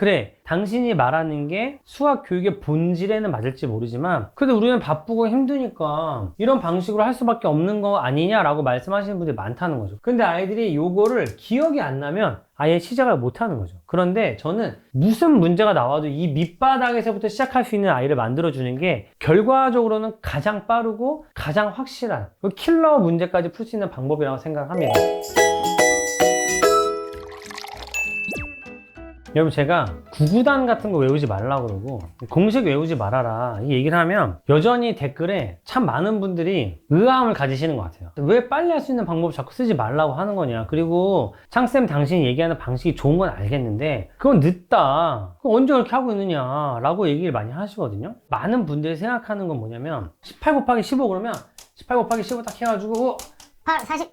그래, 당신이 말하는 게 수학 교육의 본질에는 맞을지 모르지만 그래도 우리는 바쁘고 힘드니까 이런 방식으로 할 수밖에 없는 거 아니냐라고 말씀하시는 분들이 많다는 거죠. 근데 아이들이 요거를 기억이 안 나면 아예 시작을 못 하는 거죠. 그런데 저는 무슨 문제가 나와도 이 밑바닥에서부터 시작할 수 있는 아이를 만들어주는 게 결과적으로는 가장 빠르고 가장 확실한 킬러 문제까지 풀 수 있는 방법이라고 생각합니다. 여러분, 제가 구구단 같은 거 외우지 말라고 그러고 공식 외우지 말아라 이 얘기를 하면 여전히 댓글에 참 많은 분들이 의아함을 가지시는 것 같아요. 왜 빨리 할 수 있는 방법을 자꾸 쓰지 말라고 하는 거냐, 그리고 창쌤 당신이 얘기하는 방식이 좋은 건 알겠는데 그건 늦다, 그거 언제 그렇게 하고 있느냐 라고 얘기를 많이 하시거든요. 많은 분들이 생각하는 건 뭐냐면 18 곱하기 15 그러면 18 곱하기 15 딱 해가지고 8, 49,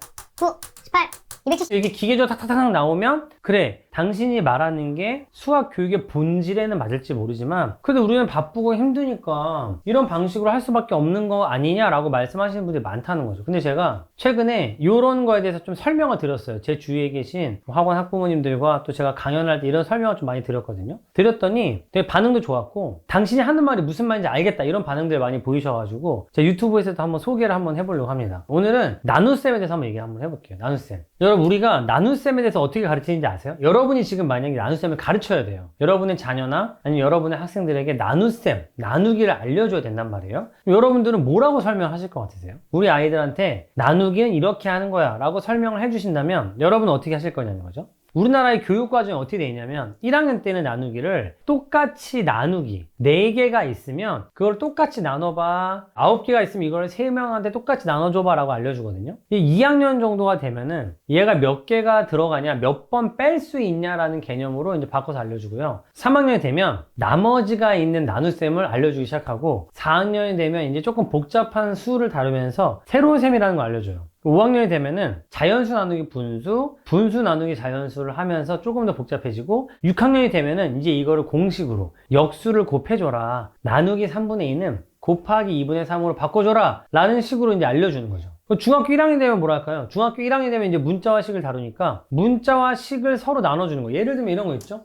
18, 270. 이렇게 기계적으로 탁탁탁 나오면 그래, 당신이 말하는 게 수학 교육의 본질에는 맞을지 모르지만 그래도 우리는 바쁘고 힘드니까 이런 방식으로 할 수밖에 없는 거 아니냐라고 말씀하시는 분들이 많다는 거죠. 근데 제가 최근에 이런 거에 대해서 좀 설명을 드렸어요. 제 주위에 계신 학원 학부모님들과 또 제가 강연할 때 이런 설명을 좀 많이 드렸거든요. 드렸더니 되게 반응도 좋았고 당신이 하는 말이 무슨 말인지 알겠다 이런 반응들 많이 보이셔가지고 제가 유튜브에서도 한번 소개를 한번 해보려고 합니다. 오늘은 나눗셈에 대해서 한번 얘기 한번 해볼게요. 나눗셈. 여러분, 우리가 나눗셈에 대해서 어떻게 가르치는지 아세요? 여러분이 지금 만약에 나눗셈을 가르쳐야 돼요. 여러분의 자녀나 아니면 여러분의 학생들에게 나눗셈, 나누기를 알려줘야 된단 말이에요. 여러분들은 뭐라고 설명하실 것 같으세요? 우리 아이들한테 나누기는 이렇게 하는 거야 라고 설명을 해주신다면 여러분은 어떻게 하실 거냐는 거죠. 우리나라의 교육과정이 어떻게 되어 있냐면 1학년 때는 나누기를 똑같이 나누기 4개가 있으면 그걸 똑같이 나눠봐, 9개가 있으면 이걸 3명한테 똑같이 나눠줘봐 라고 알려주거든요. 2학년 정도가 되면은 얘가 몇 개가 들어가냐, 몇 번 뺄 수 있냐라는 개념으로 이제 바꿔서 알려주고요. 3학년이 되면 나머지가 있는 나눗셈을 알려주기 시작하고 4학년이 되면 이제 조금 복잡한 수를 다루면서 새로운 셈이라는 걸 알려줘요. 5학년이 되면은 자연수 나누기 분수, 분수 나누기 자연수를 하면서 조금 더 복잡해지고 6학년이 되면은 이제 이거를 공식으로 역수를 곱해줘라, 나누기 3분의 2는 곱하기 2분의 3으로 바꿔줘라 라는 식으로 이제 알려주는 거죠. 중학교 1학년 되면 뭐랄까요? 중학교 1학년 되면 이제 문자와 식을 다루니까 문자와 식을 서로 나눠주는 거. 예를 들면 이런 거 있죠?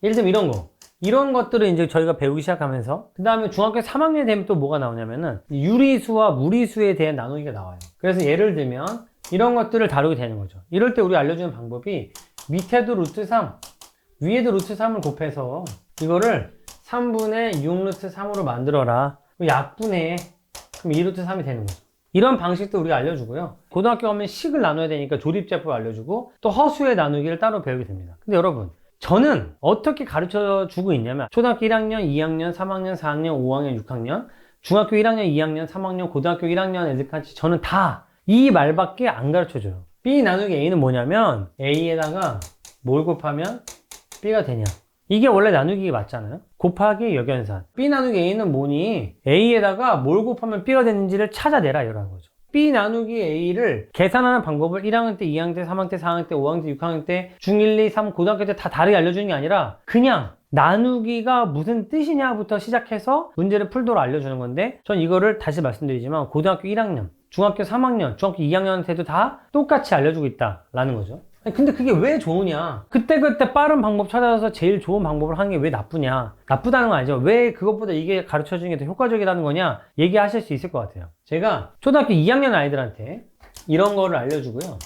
예를 들면 이런 거. 이런 것들을 이제 저희가 배우기 시작하면서 그 다음에 중학교 3학년 되면 또 뭐가 나오냐면은 유리수와 무리수에 대한 나누기가 나와요. 그래서 예를 들면 이런 것들을 다루게 되는 거죠. 이럴 때 우리 알려주는 방법이 밑에도 루트 3, 위에도 루트 3을 곱해서 이거를 3분의 6 루트 3으로 만들어라. 약분해. 그럼 2 루트 3이 되는 거죠. 이런 방식도 우리가 알려주고요. 고등학교 가면 식을 나눠야 되니까 조립제법 알려주고 또 허수의 나누기를 따로 배우게 됩니다. 근데 여러분, 저는 어떻게 가르쳐 주고 있냐면 초등학교 1학년, 2학년, 3학년, 4학년, 5학년, 6학년, 중학교 1학년, 2학년, 3학년, 고등학교 1학년 애들까지 저는 다 이 말밖에 안 가르쳐 줘요. B 나누기 A는 뭐냐면 A에다가 뭘 곱하면 B가 되냐, 이게 원래 나누기 맞잖아요. 곱하기 역연산. B 나누기 A는 뭐니? A에다가 뭘 곱하면 B가 되는지를 찾아내라 이라는 거죠. B 나누기 A를 계산하는 방법을 1학년 때, 2학년 때, 3학년 때, 4학년 때, 5학년 때, 6학년 때, 중1, 2, 3, 고등학교 때 다 다르게 알려주는 게 아니라 그냥 나누기가 무슨 뜻이냐부터 시작해서 문제를 풀도록 알려주는 건데 전 이거를 다시 말씀드리지만 고등학교 1학년, 중학교 3학년, 중학교 2학년한테도 다 똑같이 알려주고 있다라는 거죠. 근데 그게 왜 좋으냐? 그때그때 빠른 방법 찾아서 제일 좋은 방법을 하는 게 왜 나쁘냐? 나쁘다는 건 아니죠. 왜 그것보다 이게 가르쳐주는 게 더 효과적이라는 거냐? 얘기하실 수 있을 것 같아요. 제가 초등학교 2학년 아이들한테 이런 거를 알려주고요.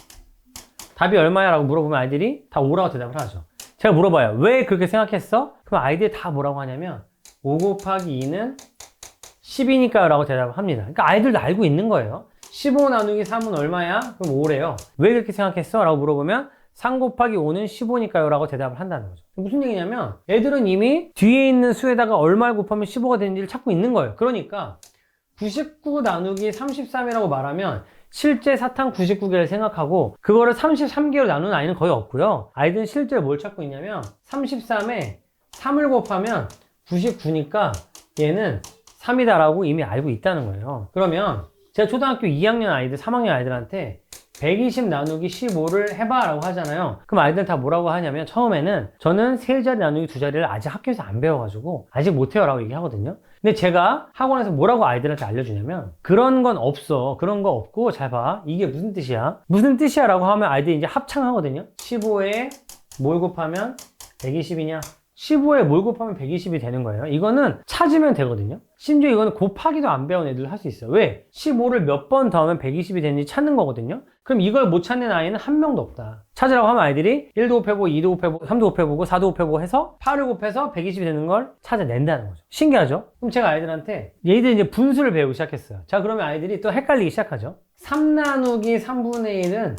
답이 얼마야? 라고 물어보면 아이들이 다 5라고 대답을 하죠. 제가 물어봐요. 왜 그렇게 생각했어? 그럼 아이들이 다 뭐라고 하냐면 5 곱하기 2는 10이니까요 라고 대답을 합니다. 그러니까 아이들도 알고 있는 거예요. 15 나누기 3은 얼마야? 그럼 5래요. 왜 그렇게 생각했어? 라고 물어보면 3 곱하기 5는 15니까요 라고 대답을 한다는 거죠. 무슨 얘기냐면 애들은 이미 뒤에 있는 수에다가 얼마를 곱하면 15가 되는지를 찾고 있는 거예요. 그러니까 99 나누기 33이라고 말하면 실제 사탕 99개를 생각하고 그거를 33개로 나누는 아이는 거의 없고요. 아이들은 실제로 뭘 찾고 있냐면 33에 3을 곱하면 99니까 얘는 3이다 라고 이미 알고 있다는 거예요. 그러면 제가 초등학교 2학년 아이들, 3학년 아이들한테 120 나누기 15를 해봐 라고 하잖아요. 그럼 아이들은 다 뭐라고 하냐면 처음에는 저는 3자리 나누기 2자리를 아직 학교에서 안 배워가지고 아직 못해요 라고 얘기하거든요. 근데 제가 학원에서 뭐라고 아이들한테 알려주냐면 그런 건 없어, 그런 거 없고 잘 봐, 이게 무슨 뜻이야? 무슨 뜻이야? 라고 하면 아이들이 이제 합창하거든요. 15에 뭘 곱하면 120이냐? 15에 뭘 곱하면 120이 되는 거예요. 이거는 찾으면 되거든요. 심지어 이거는 곱하기도 안 배운 애들 할 수 있어요. 왜? 15를 몇 번 더하면 120이 되는지 찾는 거거든요. 그럼 이걸 못 찾는 아이는 한 명도 없다. 찾으라고 하면 아이들이 1도 곱해보고 2도 곱해보고 3도 곱해보고 4도 곱해보고 해서 8을 곱해서 120이 되는 걸 찾아낸다는 거죠. 신기하죠? 그럼 제가 아이들한테 얘들 이제 분수를 배우기 시작했어요. 자, 그러면 아이들이 또 헷갈리기 시작하죠. 3 나누기 3분의 1은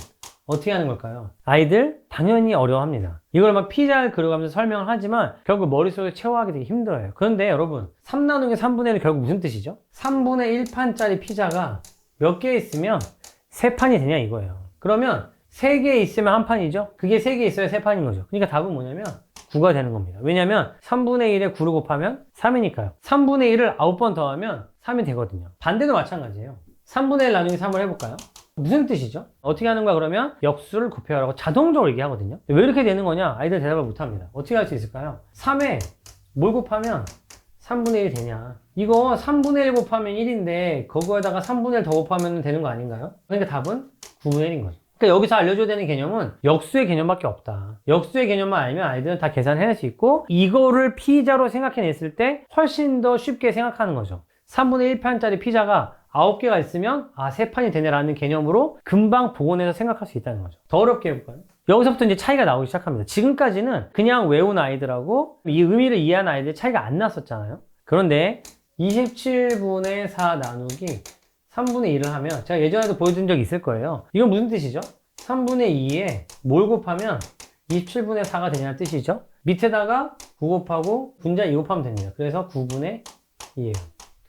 어떻게 하는 걸까요? 아이들 당연히 어려워합니다. 이걸 막 피자를 그려가면서 설명을 하지만 결국 머릿속에 체화하기 되게 힘들어요. 그런데 여러분 3 나누기 3분의 1은 결국 무슨 뜻이죠? 3분의 1판짜리 피자가 몇 개 있으면 3판이 되냐 이거예요. 그러면 3개 있으면 한 판이죠? 그게 3개 있어야 3판인 거죠. 그러니까 답은 뭐냐면 9가 되는 겁니다. 왜냐면 3분의 1에 9를 곱하면 3이니까요. 3분의 1을 9번 더하면 3이 되거든요. 반대도 마찬가지예요. 3분의 1 나누기 3을 해볼까요? 무슨 뜻이죠? 어떻게 하는 거야 그러면? 역수를 곱해라고 자동적으로 얘기하거든요. 왜 이렇게 되는 거냐? 아이들 대답을 못합니다. 어떻게 할 수 있을까요? 3에 뭘 곱하면 3분의 1 되냐? 이거 3분의 1 곱하면 1인데 그거에다가 3분의 1 더 곱하면 되는 거 아닌가요? 그러니까 답은 9분의 1인 거죠. 그러니까 여기서 알려줘야 되는 개념은 역수의 개념밖에 없다. 역수의 개념만 알면 아이들은 다 계산해낼 수 있고 이거를 피자로 생각해냈을 때 훨씬 더 쉽게 생각하는 거죠. 3분의 1판짜리 피자가 9개가 있으면 3판이 되네라는 개념으로 금방 복원해서 생각할 수 있다는 거죠. 더 어렵게 해볼까요? 여기서부터 이제 차이가 나오기 시작합니다. 지금까지는 그냥 외운 아이들하고 이 의미를 이해한 아이들 차이가 안 났었잖아요. 그런데 27분의 4 나누기 3분의 1을 하면 제가 예전에도 보여준 적이 있을 거예요. 이건 무슨 뜻이죠? 3분의 2에 뭘 곱하면 27분의 4가 되냐는 뜻이죠. 밑에다가 9 곱하고 분자 2 곱하면 됩니다. 그래서 9분의 2예요.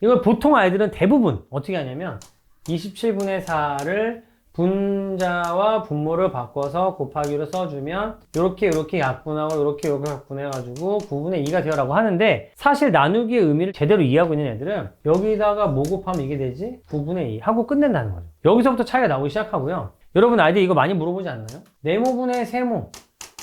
이걸 보통 아이들은 대부분 어떻게 하냐면 27분의 4를 분자와 분모를 바꿔서 곱하기로 써주면 이렇게 약분하고 이렇게 약분해가지고 9분의 2가 되어라고 하는데 사실 나누기의 의미를 제대로 이해하고 있는 애들은 여기다가 뭐 곱하면 이게 되지? 9분의 2 하고 끝낸다는 거죠. 여기서부터 차이가 나오기 시작하고요. 여러분 아이들 이거 많이 물어보지 않나요? 네모분의 세모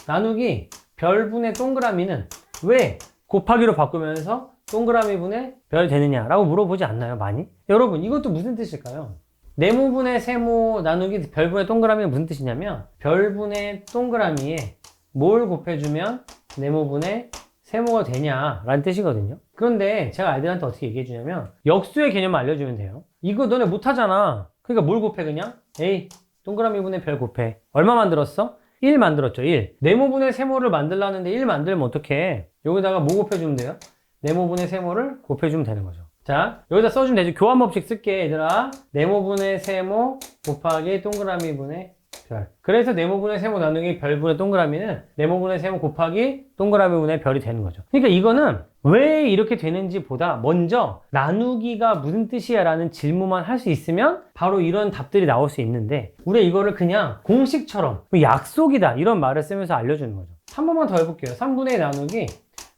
나누기 별분의 동그라미는 왜 곱하기로 바꾸면서 동그라미분의 별이 되느냐라고 물어보지 않나요? 많이? 여러분 이것도 무슨 뜻일까요? 네모분의 세모 나누기 별분의 동그라미는 무슨 뜻이냐면 별분의 동그라미에 뭘 곱해주면 네모분의 세모가 되냐라는 뜻이거든요. 그런데 제가 아이들한테 어떻게 얘기해 주냐면 역수의 개념을 알려주면 돼요. 이거 너네 못하잖아. 그러니까 뭘 곱해 그냥? 에이 동그라미분의 별 곱해. 얼마 만들었어? 1 만들었죠. 1. 네모분의 세모를 만들라는데 1 만들면 어떡해? 여기다가 뭐 곱해주면 돼요? 네모분의 세모를 곱해주면 되는 거죠. 자, 여기다 써주면 되죠. 교환법칙 쓸게, 얘들아. 네모분의 세모 곱하기 동그라미분의 별. 그래서 네모분의 세모 나누기 별분의 동그라미는 네모분의 세모 곱하기 동그라미분의 별이 되는 거죠. 그러니까 이거는 왜 이렇게 되는지 보다 먼저 나누기가 무슨 뜻이야 라는 질문만 할 수 있으면 바로 이런 답들이 나올 수 있는데 우리가 이거를 그냥 공식처럼 약속이다 이런 말을 쓰면서 알려주는 거죠. 한 번만 더 해볼게요. 3분의 1 나누기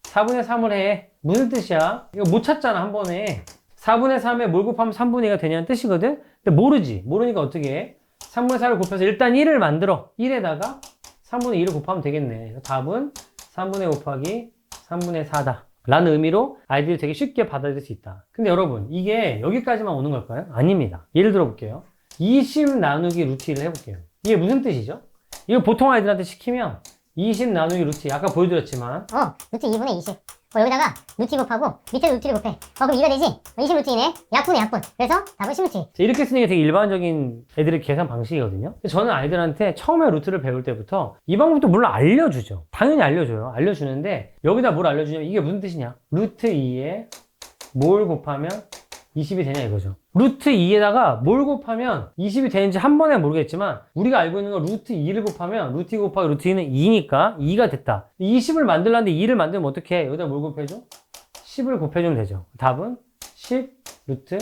4분의 3을 해. 무슨 뜻이야? 이거 못 찾잖아, 한 번에. 4분의 3에 뭘 곱하면 3분의 2가 되냐는 뜻이거든? 근데 모르지. 모르니까 어떻게 해? 3분의 4를 곱해서 일단 1을 만들어. 1에다가 3분의 2를 곱하면 되겠네. 답은 3분의 5 곱하기 3분의 4다. 라는 의미로 아이들이 되게 쉽게 받아들일 수 있다. 근데 여러분, 이게 여기까지만 오는 걸까요? 아닙니다. 예를 들어 볼게요. 20 나누기 루트 1을 해볼게요. 이게 무슨 뜻이죠? 이거 보통 아이들한테 시키면 20 나누기 루트 2, 아까 보여드렸지만 루트 2분의 20. 여기다가 루트 2 곱하고 밑에 루트 1 곱해. 그럼 2가 되지? 20 루트 2네. 약분의 약분. 그래서 답은 10 루트 2. 이렇게 쓰는 게 되게 일반적인 애들의 계산 방식이거든요. 저는 아이들한테 처음에 루트를 배울 때부터 이 방법도 물론 알려주죠. 당연히 알려줘요. 알려주는데 여기다 뭘 알려주냐면 이게 무슨 뜻이냐? 루트 2에 뭘 곱하면 20이 되냐 이거죠. 루트 2에다가 뭘 곱하면 20이 되는지 한 번에 모르겠지만 우리가 알고 있는 건 루트 2를 곱하면 루트 2 곱하기 루트 2는 2니까 2가 됐다. 20을 만들려는데 2를 만들면 어떻게 해? 여기다 뭘 곱해줘? 10을 곱해주면 되죠. 답은 10 루트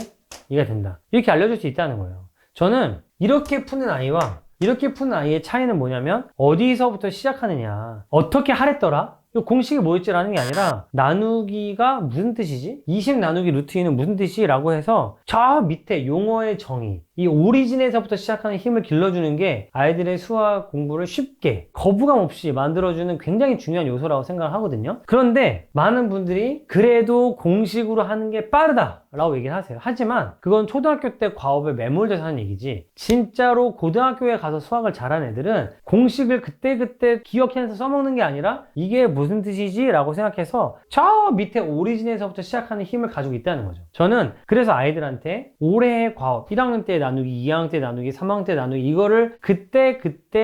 2가 된다. 이렇게 알려줄 수 있다는 거예요. 저는 이렇게 푸는 아이와 이렇게 푸는 아이의 차이는 뭐냐면 어디서부터 시작하느냐, 어떻게 하랬더라? 이 공식이 뭐였지라는 게 아니라 나누기가 무슨 뜻이지? 20 나누기 루트 2는 무슨 뜻이? 라고 해서 저 밑에 용어의 정의 이 오리진에서부터 시작하는 힘을 길러주는 게 아이들의 수학 공부를 쉽게 거부감 없이 만들어주는 굉장히 중요한 요소라고 생각을 하거든요. 그런데 많은 분들이 그래도 공식으로 하는 게 빠르다 라고 얘기를 하세요. 하지만 그건 초등학교 때 과업에 매몰돼서 하는 얘기지, 진짜로 고등학교에 가서 수학을 잘하는 애들은 공식을 그때그때 기억해서 써먹는 게 아니라 이게 무슨 뜻이지? 라고 생각해서 저 밑에 오리진에서부터 시작하는 힘을 가지고 있다는 거죠. 저는 그래서 아이들한테 올해의 과업 1학년 때 나누기, 2학년 때 나누기, 3학년 때 나누기 이거를 그때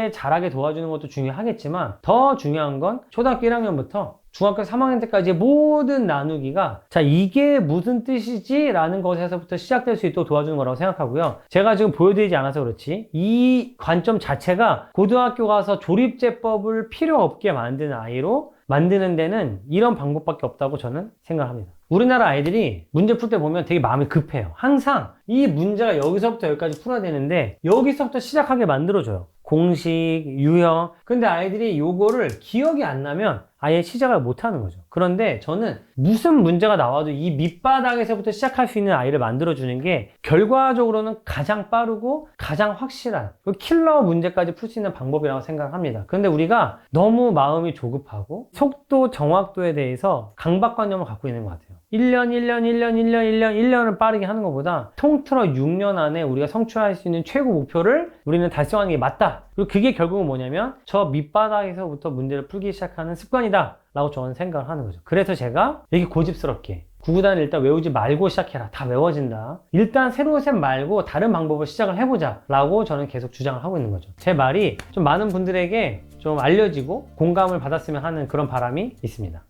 잘하게 도와주는 것도 중요하겠지만 더 중요한 건 초등학교 1학년부터 중학교 3학년 때까지의 모든 나누기가 자 이게 무슨 뜻이지? 라는 것에서부터 시작될 수 있도록 도와주는 거라고 생각하고요. 제가 지금 보여드리지 않아서 그렇지 이 관점 자체가 고등학교 가서 조립제법을 필요 없게 만드는 아이로 만드는 데는 이런 방법밖에 없다고 저는 생각합니다. 우리나라 아이들이 문제 풀 때 보면 되게 마음이 급해요. 항상 이 문제가 여기서부터 여기까지 풀어야 되는데 여기서부터 시작하게 만들어줘요. 공식, 유형. 근데 아이들이 요거를 기억이 안 나면 아예 시작을 못 하는 거죠. 그런데 저는 무슨 문제가 나와도 이 밑바닥에서부터 시작할 수 있는 아이를 만들어주는 게 결과적으로는 가장 빠르고 가장 확실한 킬러 문제까지 풀 수 있는 방법이라고 생각합니다. 그런데 우리가 너무 마음이 조급하고 속도, 정확도에 대해서 강박관념을 갖고 있는 것 같아요. 1년을 빠르게 하는 것보다 통틀어 6년 안에 우리가 성취할 수 있는 최고 목표를 우리는 달성하는 게 맞다. 그리고 그게 결국은 뭐냐면 저 밑바닥에서부터 문제를 풀기 시작하는 습관이다 라고 저는 생각을 하는 거죠. 그래서 제가 이렇게 고집스럽게 구구단을 일단 외우지 말고 시작해라. 다 외워진다. 일단 새로운 셈 말고 다른 방법을 시작을 해보자 라고 저는 계속 주장을 하고 있는 거죠. 제 말이 좀 많은 분들에게 좀 알려지고 공감을 받았으면 하는 그런 바람이 있습니다.